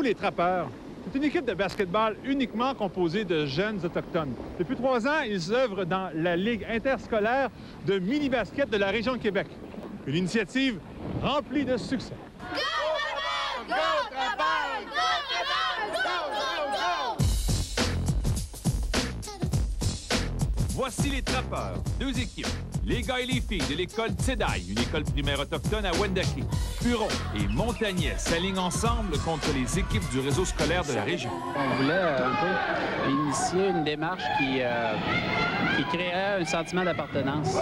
Connaissez-vous les Trappeurs? C'est une équipe de basketball uniquement composée de jeunes autochtones. Depuis 3 ans, ils œuvrent dans la Ligue interscolaire de mini-basket de la région de Québec. Une initiative remplie de succès. Go Trappeurs! Go Trappeurs! Go Trappeurs! Go, go, go! Voici les Trappeurs, 2 équipes. Les gars et les filles de l'école Tsedaï, une école primaire autochtone à Wendake. Huron et Montagnais s'alignent ensemble contre les équipes du réseau scolaire de la région. On voulait un peu initier une démarche qui créerait un sentiment d'appartenance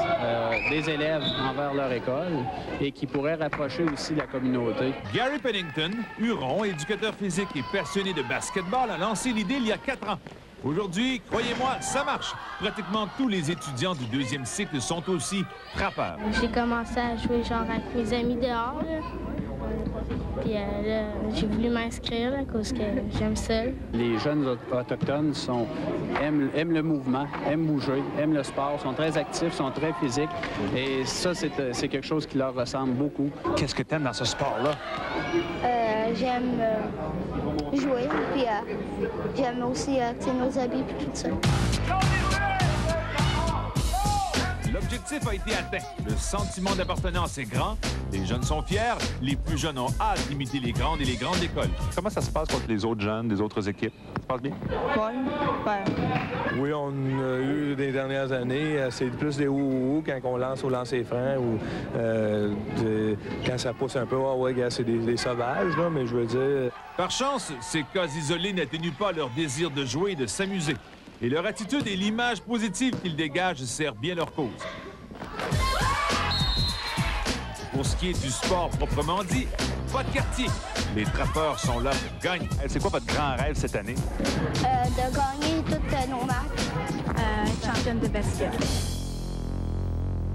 des élèves envers leur école et qui pourrait rapprocher aussi la communauté. Gary Pennington, Huron, éducateur physique et passionné de basketball, a lancé l'idée il y a 4 ans. Aujourd'hui, croyez-moi, ça marche. Pratiquement tous les étudiants du 2e cycle sont aussi trappeurs. J'ai commencé à jouer genre avec mes amis dehors. Là. Puis là, j'ai voulu m'inscrire à cause que j'aime ça. Les jeunes autochtones aiment le mouvement, aiment bouger, aiment le sport, sont très actifs, sont très physiques. Et ça, c'est quelque chose qui leur ressemble beaucoup. Qu'est-ce que tu aimes dans ce sport-là? J'aime jouer, puis j'aime aussi nos habits et tout ça. L'objectif a été atteint. Le sentiment d'appartenance est grand. Les jeunes sont fiers. Les plus jeunes ont hâte d'imiter les grandes et les grandes écoles. Comment ça se passe contre les autres jeunes des autres équipes? Ça se passe bien? Oui, on a eu des dernières années, c'est plus des ouh quand on lance au lancer franc ou quand ça pousse un peu, c'est des sauvages, là, mais je veux dire... Par chance, ces cas isolés n'atténuent pas leur désir de jouer et de s'amuser. Et leur attitude et l'image positive qu'ils dégagent servent bien leur cause. Pour ce qui est du sport proprement dit, pas de quartier. Les Trappeurs sont là pour gagner. C'est quoi votre grand rêve cette année? De gagner toutes nos matchs. Championne de basket.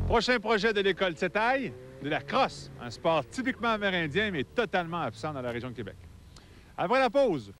Prochain projet de l'école Tsedaï, de la crosse, un sport typiquement amérindien mais totalement absent dans la région de Québec. Après la pause,